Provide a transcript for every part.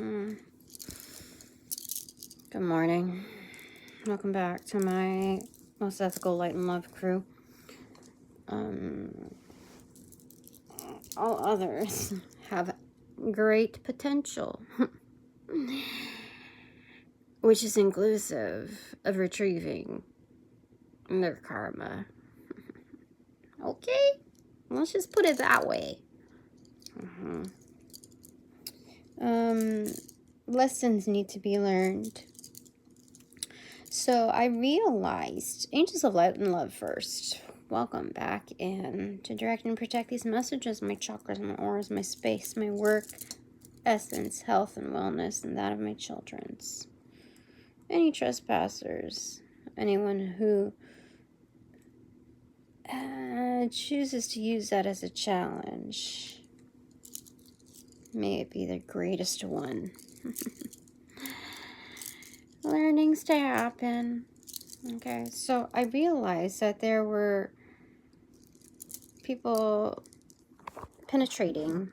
Good morning. Welcome back to my most ethical light and love crew. All others have great potential, which is inclusive of retrieving their karma. Okay, let's just put it that way. Lessons need to be learned. So I realized, Angels of Light and Love first. Welcome back in to direct and protect these messages, my chakras, my auras, my space, my work, essence, health, and wellness, and that of my children's. Any trespassers, anyone who chooses to use that as a challenge, may it be the greatest one. Learnings to happen. Okay, so I realized that there were people penetrating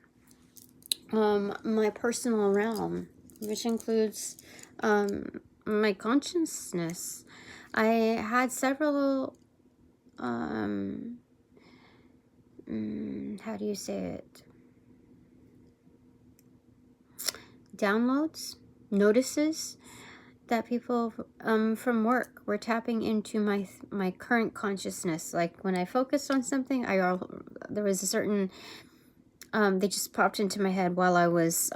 my personal realm, which includes my consciousness. I had several how do you say it? Downloads, notices that people from work were tapping into my current consciousness. Like when I focused on something, there was a certain they just popped into my head while I was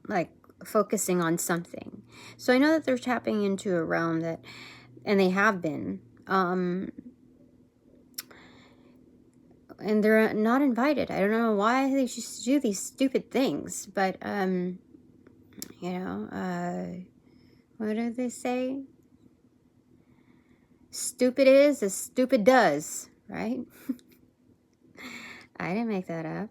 like focusing on something. So I know that they're tapping into a realm that, and they have been, and they're not invited. I don't know why they just do these stupid things, but you know, what do they say? Stupid is as stupid does, right? I didn't make that up.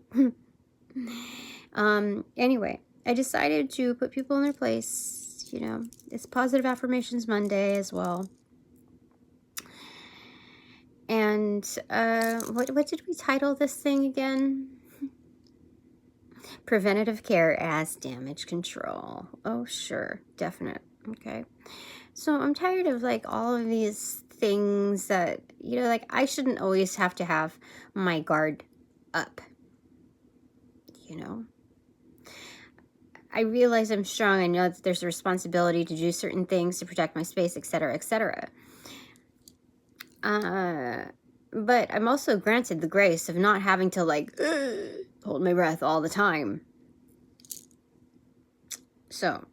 Anyway, I decided to put people in their place. You know, it's Positive Affirmations Monday as well. And what did we title this thing again? Preventative care as damage control. Oh, sure, definite. Okay. So I'm tired of like all of these things that, you know, like I shouldn't always have to have my guard up. You know, I realize I'm strong. I know that there's a responsibility to do certain things to protect my space, etc., etc. But I'm also granted the grace of not having to like hold my breath all the time. So,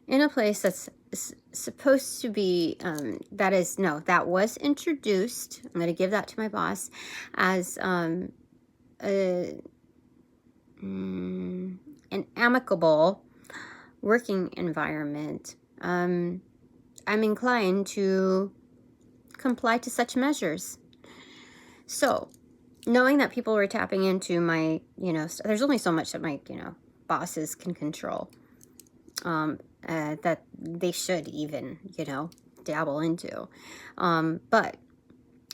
in a place that's supposed to be, that was introduced, I'm going to give that to my boss, as an amicable working environment. I'm inclined to comply to such measures. So, knowing that people were tapping into my, you know, there's only so much that my, you know, bosses can control. That they should even, you know, dabble into. But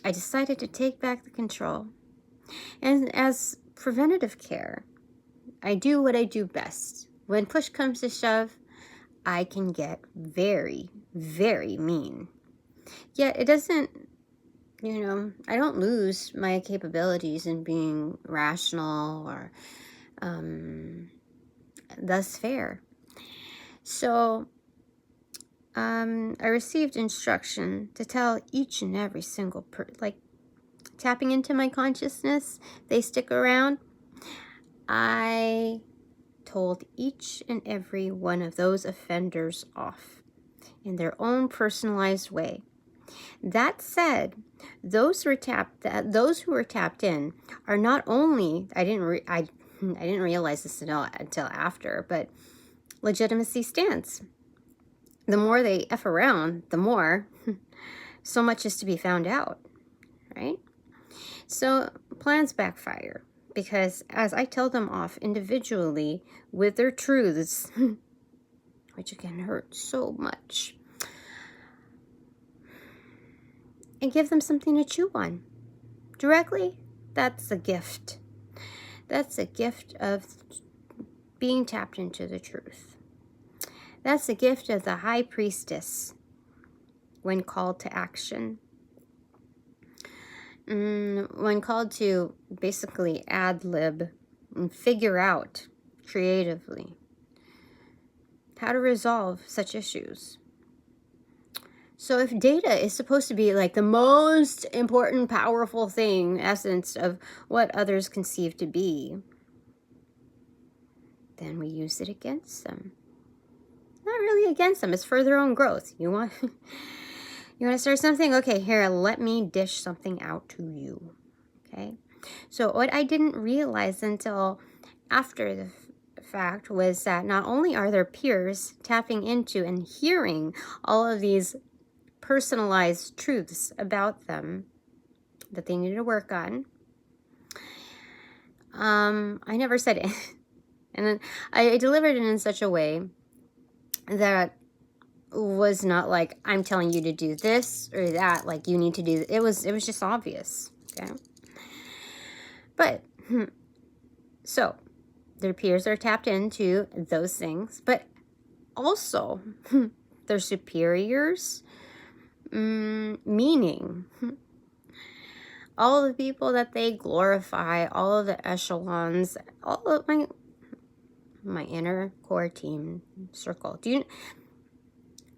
I decided to take back the control. And as preventative care, I do what I do best. When push comes to shove, I can get very, very mean. Yet it doesn't, you know, I don't lose my capabilities in being rational or thus fair. So I received instruction to tell each and every single like tapping into my consciousness, they stick around. I told each and every one of those offenders off in their own personalized way. That said, those who were tapped in are not only, I didn't realize this until after, but legitimacy stands. The more they F around, the more so much is to be found out, right? So plans backfire because as I tell them off individually with their truths, which can hurt so much, and give them something to chew on directly, that's a gift. That's a gift of being tapped into the truth. That's the gift of the High Priestess when called to action. When called to basically ad-lib and figure out creatively how to resolve such issues. So if data is supposed to be like the most important, powerful thing, essence of what others conceive to be, then we use it against them. Not really against them, it's for their own growth. You want to start something? Okay, here, let me dish something out to you. Okay? So what I didn't realize until after the fact was that not only are their peers tapping into and hearing all of these personalized truths about them that they need to work on. I never said it. And then I delivered it in such a way that was not like, I'm telling you to do this or that, like you need to do, it was just obvious. Okay. But, so their peers are tapped into those things, but also their superiors, meaning all of the people that they glorify, all of the echelons, all of my inner core team circle.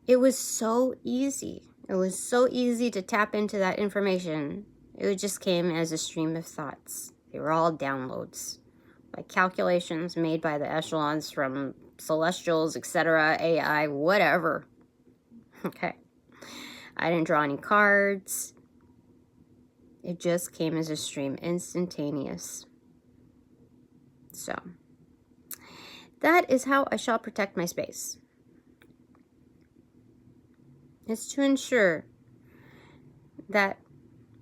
It was so easy. It was so easy to tap into that information. It just came as a stream of thoughts. They were all downloads, like calculations made by the echelons from celestials, etc., AI, whatever. Okay. I didn't draw any cards. It just came as a stream, instantaneous. So, that is how I shall protect my space. It's to ensure that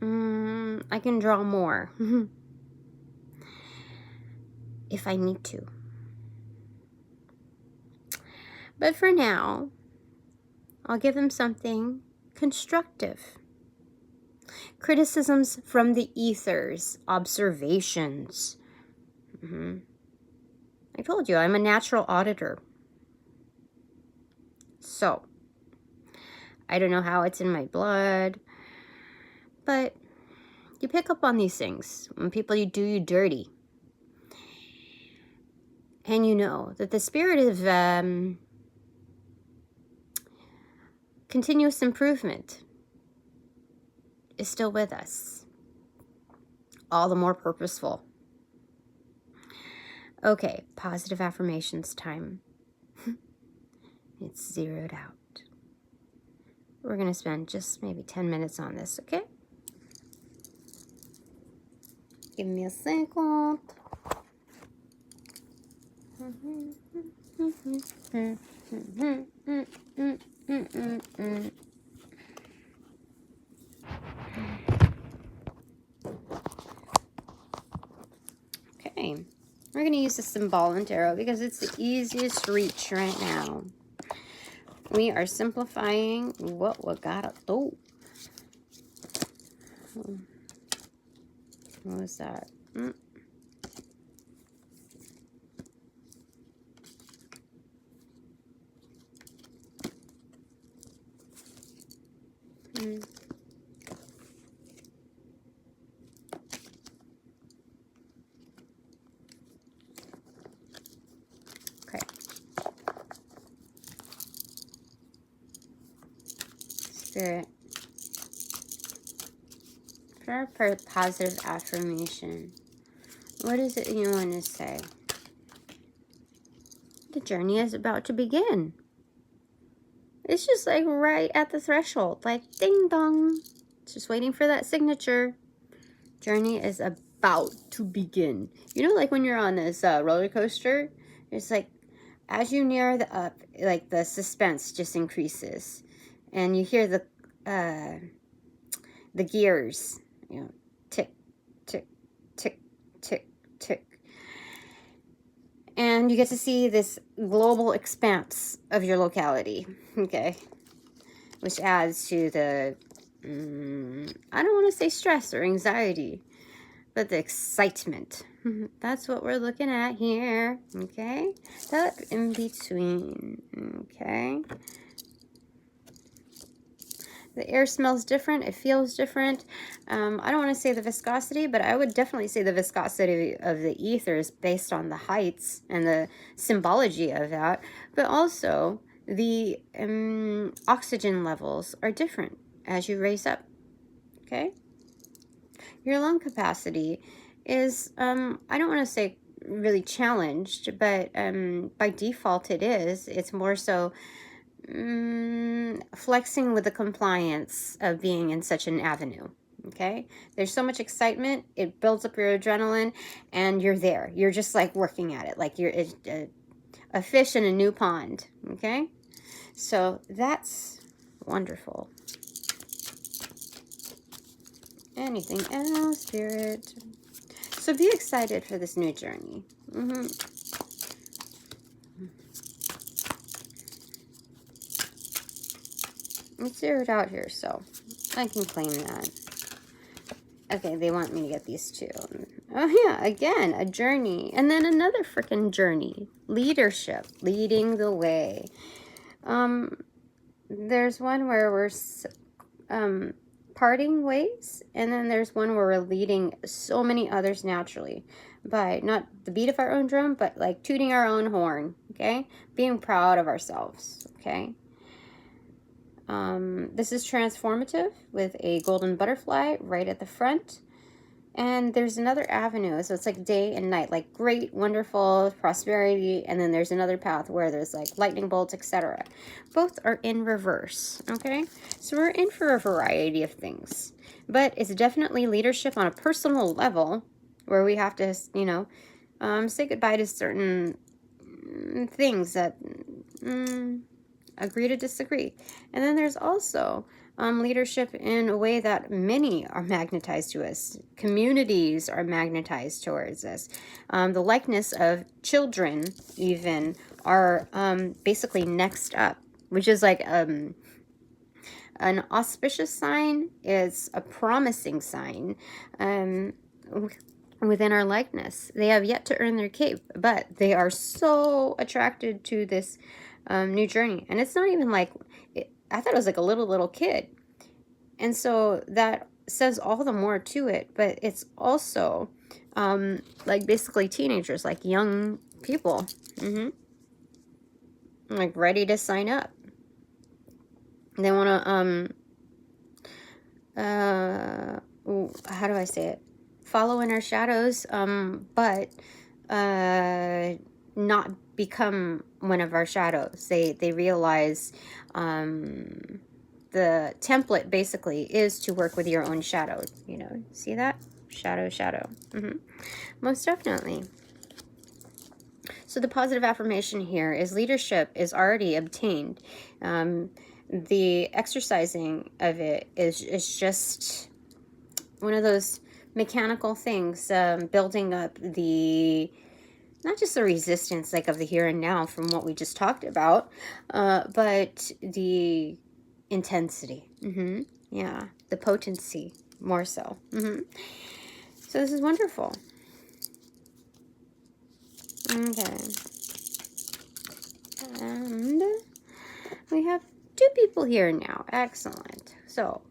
I can draw more if I need to. But for now, I'll give them something constructive. Criticisms from the Aethers, observations. I told you, I'm a natural auditor. So, I don't know how it's in my blood, but you pick up on these things when people do you dirty. And you know that the spirit of continuous improvement is still with us. All the more purposeful. Okay, positive affirmations time. It's zeroed out. We're going to spend just maybe 10 minutes on this, okay? Give me a second. Okay, we're going to use the symbolic arrow because it's the easiest reach right now. We are simplifying what we gotta do. What was that? Okay. Spirit. For our positive affirmation, what is it you want to say? The journey is about to begin. It's just like right at the threshold, like ding dong. It's just waiting for that signature. Journey is about to begin. You know, like when you're on this roller coaster, it's like as you near the up, like the suspense just increases, and you hear the gears, you know, tick, tick, tick, tick, tick. And you get to see this global expanse of your locality, okay? Which adds to the, I don't want to say stress or anxiety, but the excitement. That's what we're looking at here. Okay, that in between. Okay. The air smells different. It feels different. I don't want to say the viscosity, but I would definitely say the viscosity of the ethers based on the heights and the symbology of that. But also, the oxygen levels are different as you raise up. Okay? Your lung capacity is, I don't want to say really challenged, but by default it is. It's more so flexing with the compliance of being in such an avenue. Okay, there's so much excitement, it builds up your adrenaline, and you're there. You're just like working at it, like you're a fish in a new pond. Okay, so that's wonderful. Anything else, Spirit? So be excited for this new journey. Let's zero it out here so I can claim that. Okay, they want me to get these two. Oh yeah, again, a journey. And then another freaking journey. Leadership, leading the way. There's one where we're parting ways, and then there's one where we're leading so many others naturally by not the beat of our own drum, but like tooting our own horn. Okay, being proud of ourselves. Okay. This is transformative with a golden butterfly right at the front. And there's another avenue. So it's like day and night, like great, wonderful prosperity. And then there's another path where there's like lightning bolts, etc. Both are in reverse. Okay. So we're in for a variety of things. But it's definitely leadership on a personal level where we have to, you know, say goodbye to certain things that... agree to disagree. And then there's also leadership in a way that many are magnetized to us. Communities are magnetized towards us. The likeness of children even are basically next up, which is like an auspicious sign. Is a promising sign within our likeness. They have yet to earn their cape, but they are so attracted to this new journey. And it's not even like, I thought it was like a little kid. And so that says all the more to it, but it's also like basically teenagers, like young people, like ready to sign up. They want to, how do I say it? Follow in our shadows, but not become one of our shadows. They realize the template basically is to work with your own shadow. You know, see that? Shadow. Most definitely. So the positive affirmation here is leadership is already obtained. The exercising of it is just one of those mechanical things, building up the... not just the resistance like of the here and now from what we just talked about, but the intensity. Yeah, the potency more so. So this is wonderful. Okay. And we have two people here now. Excellent. So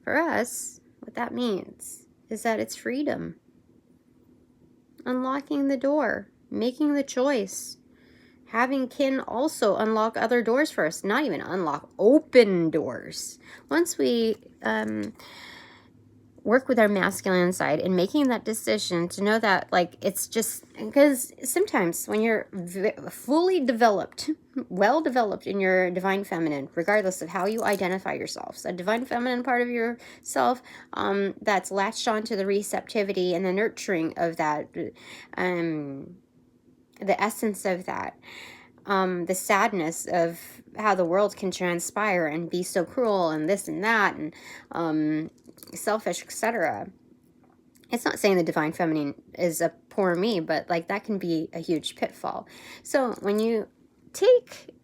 for us, what that means is that it's freedom. Unlocking the door. Making the choice. Having kin also unlock other doors for us. Not even unlock, open doors. Once we work with our masculine side and making that decision to know that, like, it's just... because sometimes when you're fully developed, well developed in your divine feminine, regardless of how you identify yourselves, a divine feminine part of yourself that's latched on to the receptivity and the nurturing of that, the essence of that, the sadness of how the world can transpire and be so cruel and this and that and selfish, etc. It's not saying the divine feminine is a poor me, but like that can be a huge pitfall. So when you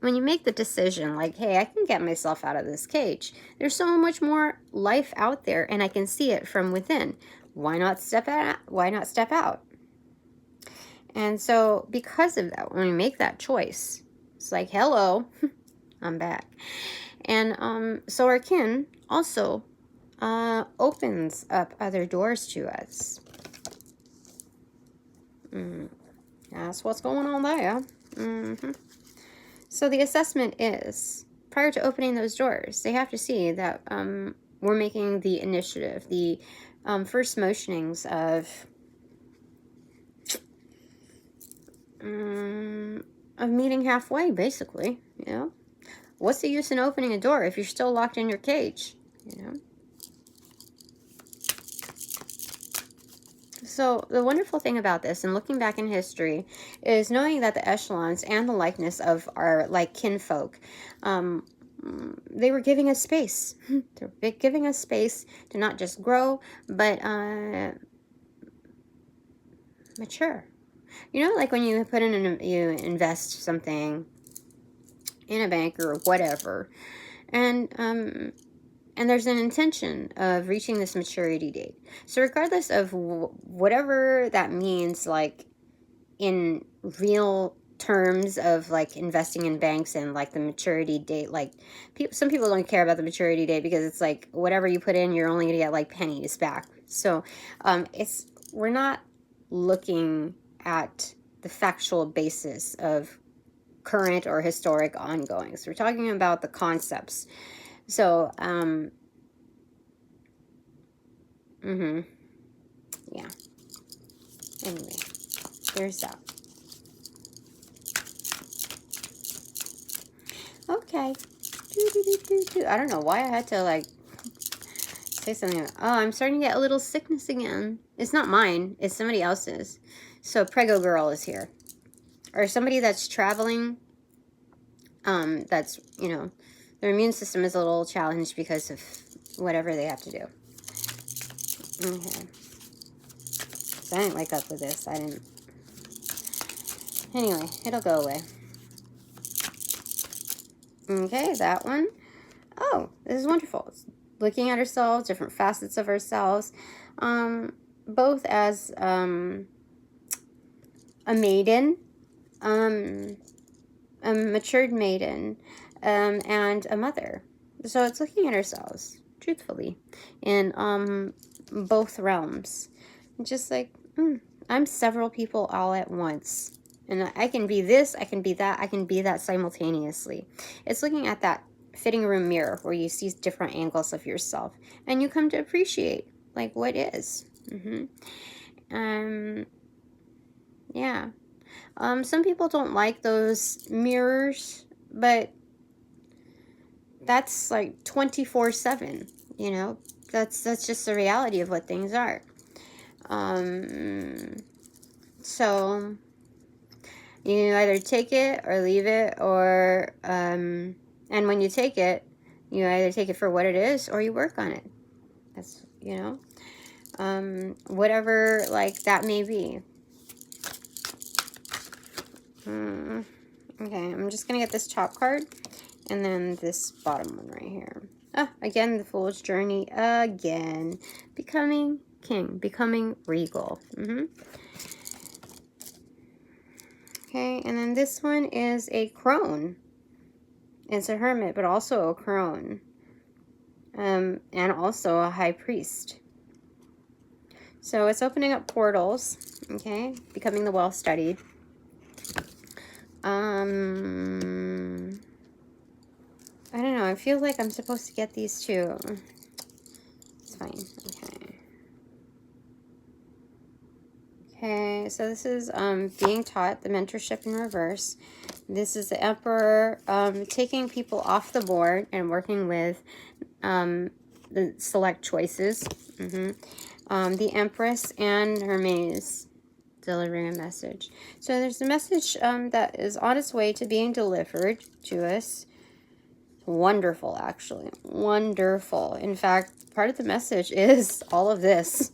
make the decision like, hey, I can get myself out of this cage, there's so much more life out there and I can see it from within. why not step out? Why not step out? And so because of that, when we make that choice, it's like, hello, I'm back. And so our kin also opens up other doors to us. That's what's going on there. So the assessment is, prior to opening those doors, they have to see that we're making the initiative, the first motionings of meeting halfway, basically. You know, what's the use in opening a door if you're still locked in your cage? You know. So the wonderful thing about this, and looking back in history, is knowing that the echelons and the likeness of our like kinfolk, they were giving us space. They're giving us space to not just grow, but mature. You know, like when you put in you invest something in a bank or whatever, and there's an intention of reaching this maturity date. So regardless of whatever that means, like in real terms of like investing in banks and like the maturity date, like some people don't care about the maturity date because it's like whatever you put in, you're only going to get like pennies back. So we're not looking at the factual basis of current or historic ongoings. We're talking about the concepts. So, yeah. Anyway, there's that. Okay. I don't know why I had to, like, say something. Oh, I'm starting to get a little sickness again. It's not mine. It's somebody else's. So, Prego Girl is here. Or somebody that's traveling, that's, you know, their immune system is a little challenged because of whatever they have to do. Okay. So I didn't wake up with this. I didn't. Anyway, it'll go away. Okay, that one. Oh, this is wonderful. It's looking at ourselves, different facets of ourselves, both as a maiden, a matured maiden, and a mother. So it's looking at ourselves truthfully in both realms. Just like, I'm several people all at once. And I can be this, I can be that, I can be that simultaneously. It's looking at that fitting room mirror where you see different angles of yourself. And you come to appreciate, like, what is. Yeah. Some people don't like those mirrors, but that's like 24/7, you know? That's just the reality of what things are. So you either take it or leave it, or and when you take it, you either take it for what it is or you work on it. That's, you know, whatever like that may be. Okay, I'm just gonna get this top card and then this bottom one right here. Again, the Fool's Journey again. Becoming king, becoming regal. Okay, and then this one is a crone. It's a hermit, but also a crone. And also a high priest. So it's opening up portals, okay? Becoming the well-studied. I don't know. I feel like I'm supposed to get these two. It's fine. Okay. Okay, so this is being taught, the mentorship in reverse. This is the Emperor taking people off the board and working with the select choices. The Empress and Hermes delivering a message. So there's a message that is on its way to being delivered to us. Wonderful, actually. Wonderful. In fact, part of the message is all of this.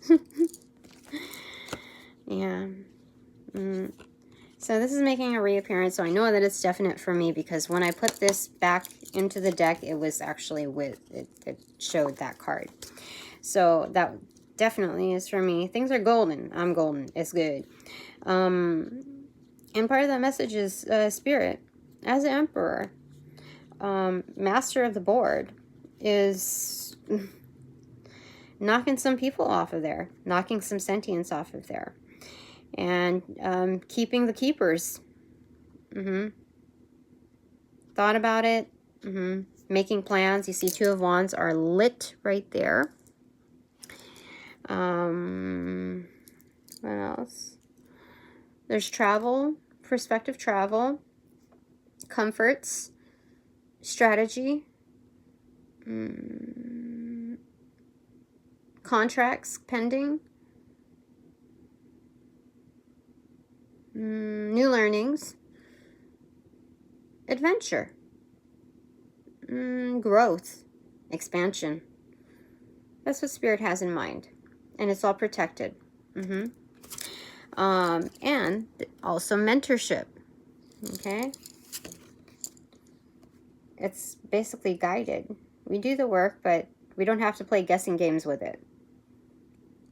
Yeah. So this is making a reappearance, so I know that it's definite for me because when I put this back into the deck, it was actually with, it showed that card. So that definitely is for me. Things are golden. I'm golden. It's good. And part of that message is Spirit, as an Emperor, Master of the Board, is knocking some people off of there, knocking some sentience off of there, and keeping the keepers. Thought about it. Making plans. You see 2 of Wands are lit right there. What else? There's travel, prospective travel, comforts, strategy, contracts pending, new learnings, adventure, growth, expansion. That's what Spirit has in mind. And it's all protected. And also mentorship. Okay? It's basically guided. We do the work, but we don't have to play guessing games with it.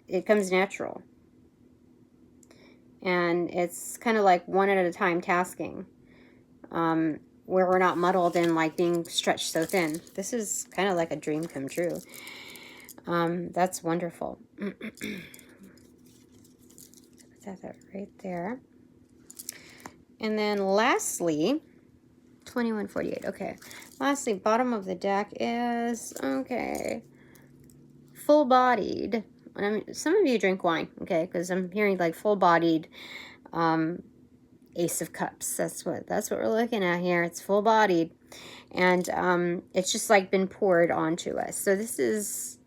It comes natural. And it's kind of like one at a time tasking. Where we're not muddled in like being stretched so thin. This is kind of like a dream come true. That's wonderful. Put that right there. And then lastly, 2148. Okay. Lastly, bottom of the deck is, okay, full-bodied. Some of you drink wine, okay, because I'm hearing like full-bodied Ace of Cups. That's what we're looking at here. It's full-bodied. And it's just like been poured onto us. So this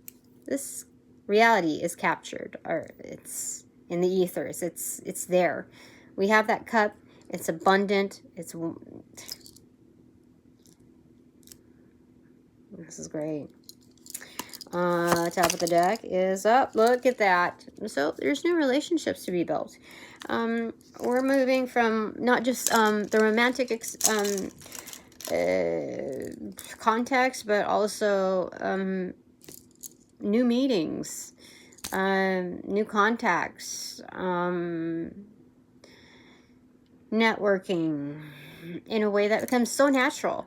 reality is captured, or it's in the ethers. It's there. We have that cup. It's abundant. This is great. Top of the deck is up. Look at that. So there's new relationships to be built. We're moving from not just the romantic context, but also new meetings, new contacts, networking in a way that becomes so natural.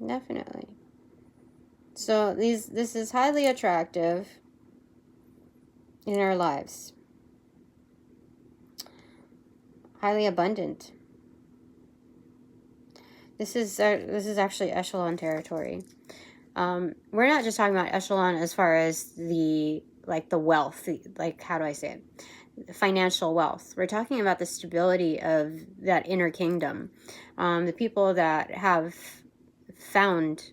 Definitely. So this is highly attractive in our lives. Highly abundant. This is actually echelon territory. We're not just talking about echelon as far as the wealth, how do I say it? Financial wealth. We're talking about the stability of that inner kingdom. The people that have found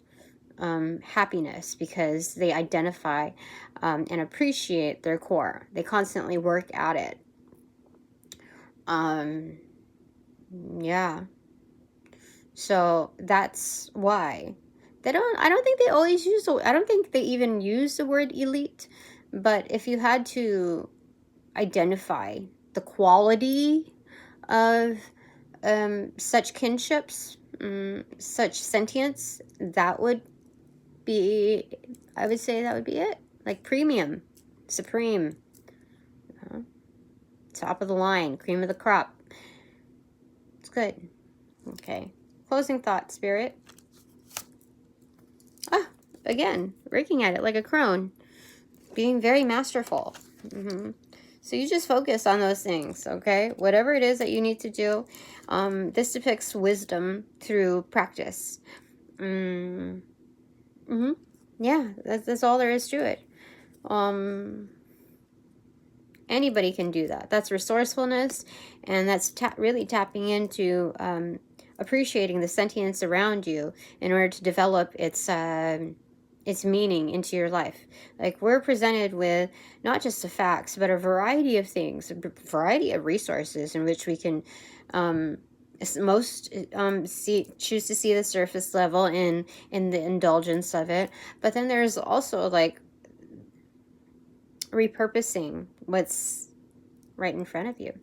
happiness because they identify and appreciate their core. They constantly work at it. Yeah. So that's why I don't think they always I don't think they even use the word elite, but if you had to identify the quality of such kinships, such sentience, that would be, I would say that would be it. Like premium, supreme, top of the line, cream of the crop. It's good. Okay. Closing thought, Spirit. Again, raking at it like a crone. Being very masterful. So you just focus on those things, okay? Whatever it is that you need to do. This depicts wisdom through practice. Yeah, that's all there is to it. Anybody can do that. That's resourcefulness, and that's really tapping into appreciating the sentience around you in order to develop its meaning into your life. Like, we're presented with not just the facts, but a variety of things, a variety of resources in which we can choose to see the surface level in the indulgence of it. But then there's also like repurposing what's right in front of you.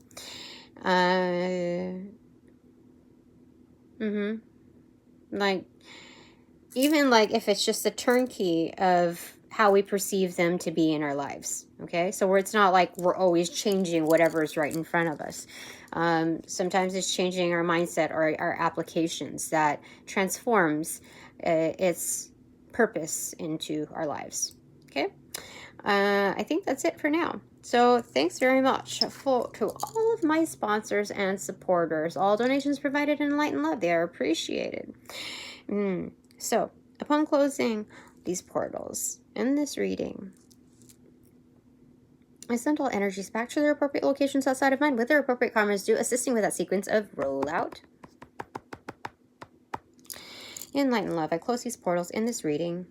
Like, even like if it's just a turnkey of how we perceive them to be in our lives. Okay, so where it's not like we're always changing whatever is right in front of us. Sometimes it's changing our mindset or our applications that transforms its purpose into our lives. Okay, I think that's it for now. So thanks very much to all of my sponsors and supporters. All donations provided in light and love, they are appreciated. So upon closing these portals in this reading, I send all energies back to their appropriate locations outside of mine with their appropriate karmas due, assisting with that sequence of rollout. In light and love, I close these portals in this reading